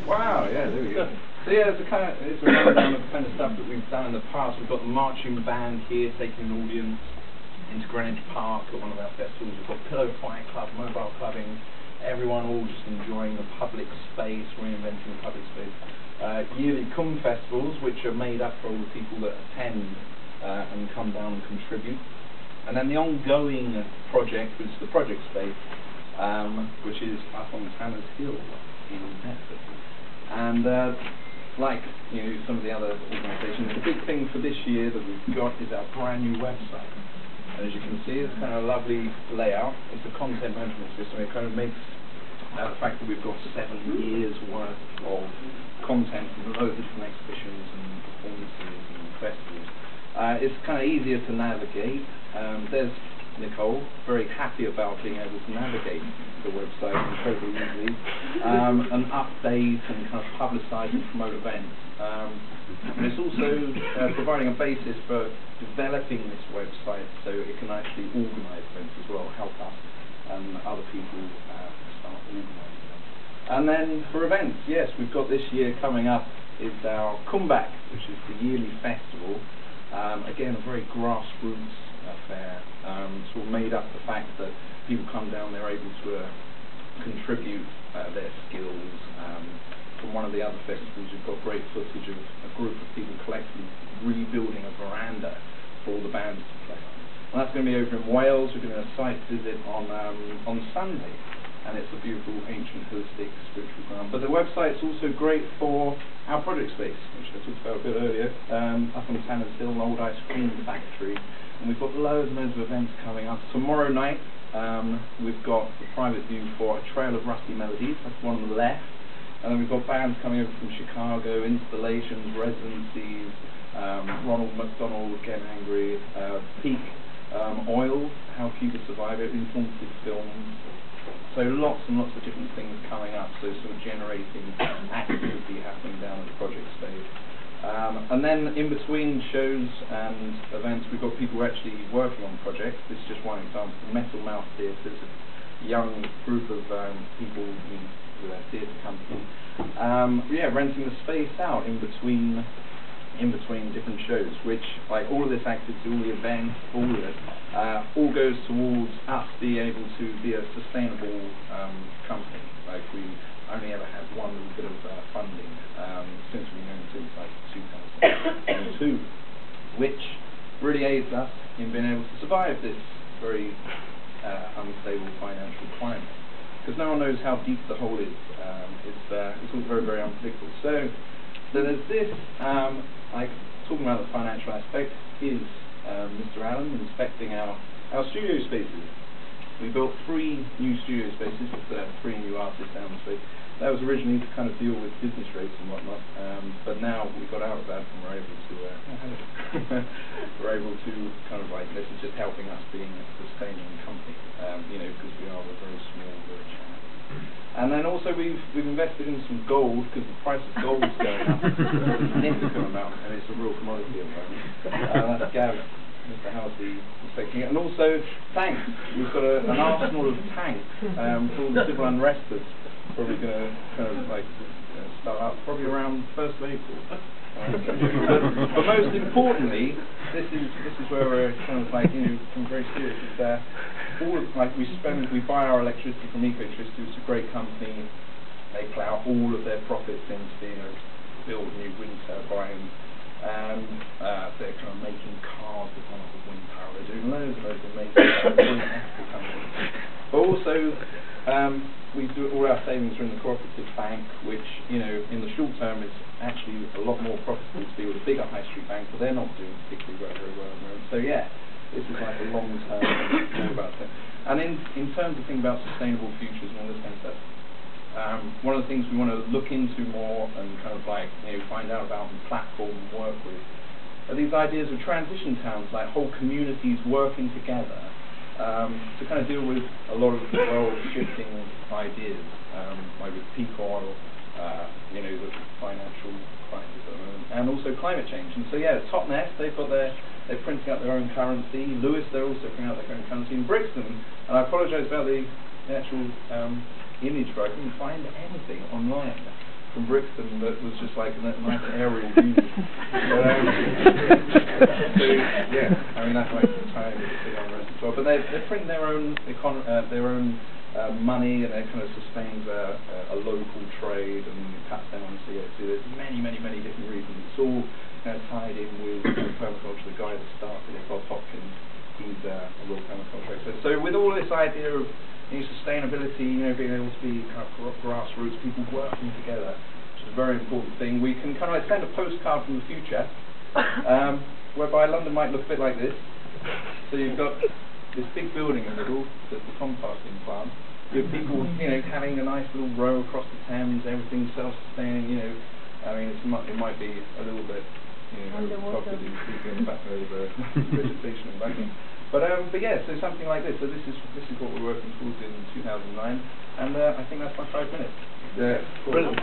Wow, yeah, there we go. So yeah, it's a rundown of the kind of stuff that we've done in the past. We've got the marching band here taking an audience into Greenwich Park at one of our festivals. We've got Pillow Fight Club, mobile clubbing, everyone all just enjoying the public space, reinventing the public space. Yearly cum festivals, which are made up for all the people that attend and come down and contribute. And then the ongoing project was the project space, which is up on Tanner's Hill in Bedford. And like some of the other organisations, the big thing for this year that we've got is our brand new website. And as you can see, it's kind of a lovely layout. It's a content management system. It kind of makes the fact that we've got 7 years worth of content from loads of different exhibitions and performances and festivals. It's kind of easier to navigate. There's Nicole, very happy about being able to navigate the website incredibly easily, and update and kind of publicise and promote events. And it's also providing a basis for developing this website so it can actually organise events as well, help us and other people start organising them. And then for events, yes, we've got this year coming up is our Comeback, which is the yearly festival. Again, a very grassroots affair, sort of made up the fact that people come down, they're able to contribute their skills. From one of the other festivals, you've got great footage of a group of people collectively rebuilding a veranda for all the bands to play on. And that's going to be over in Wales. We're doing a site visit on Sunday, and it's a beautiful ancient holistic spiritual ground. But the website's also great for our project space, which I talked about a bit earlier, up on Tanner's Hill, an old ice cream factory. And we've got loads and loads of events coming up. Tomorrow night, we've got the private view for A Trail of Rusty Melodies. That's one on the left. And then we've got bands coming over from Chicago, installations, residencies, Ronald McDonald, Get Angry, Peak Oil, How Cuba Survived It, informative films. So lots and lots of different things coming up, so sort of generating activity happening down at the project space. And then in between shows and events, we've got people actually working on projects. This is just one example. Metal Mouth Theatre is a young group of people with a theatre company. Renting the space out in between different shows, which, like all of this activity, all the events, all of it, all goes towards us being able to be a sustainable company. Like we only ever had one little bit of funding since we've been known since like 2002, which really aids us in being able to survive this very unstable financial climate. Because no one knows how deep the hole is. It's all very, very unpredictable. So there's this, like talking about the financial aspect, is Mr. Allen inspecting our studio spaces. We built 3 new studio spaces with 3 new artists down the street. That was originally to kind of deal with business rates and whatnot, but now we got out of that and we're able to we're able to kind of like, this is just helping us being a sustaining company, because we are a very small village. And then also we've invested in some gold, because the price of gold is going up a significant amount, and it's a real commodity at the moment. That's Gavin, Mr. Housley, inspecting it. And also tanks. We've got an arsenal of tanks for all the civil unrest that's probably going to kind of like start up probably around 1st of April. But most importantly, this is where we're kind of like become very serious. It's we buy our electricity from Ecotricity. It's a great company. They plough all of their profits into being able to build new wind turbines, and they're kind of making cars that run off of wind power. They're doing loads and loads of amazing ethical companies. But also, we do all our savings are in the cooperative bank, which in the short term is actually a lot more profitable to be with a bigger high street bank, but they're not doing particularly very well at the moment. So yeah, this is like a long term thing about it. And in terms of thinking about sustainable futures and all this kind of stuff, one of the things we want to look into more and kind of like find out about and platform and work with are these ideas of transition towns, like whole communities working together to kind of deal with a lot of world-shifting ideas, like with peak oil, the financial crisis at the moment, and also climate change. And so yeah, Totnes, they're printing out their own currency. Lewis, they're also printing out their own currency. In Brixton, and I apologise about the actual image, but I couldn't find anything online from Brixton that was just like a nice aerial view. So yeah, I mean that's like entirely the rest as well. But they print their own money, and it kind of sustains a local trade and cuts down on CO2. There's many different reasons. It's all tied in with permaculture. The guy that started it, Bob Hopkins, he's a real permaculture expert. So with all this idea of sustainability, being able to be kind of grassroots, people working together, which is a very important thing. We can kind of send a postcard from the future, whereby London might look a bit like this. So you've got this big building in the middle, the composting plant. You have people, having a nice little row across the Thames. Everything's self-sustaining. I mean, it might be a little bit, possibly speaking back over vegetation and background. But yeah, so something like this. So this is what we're working towards in 2009, and I think that's my 5 minutes. Yeah, brilliant.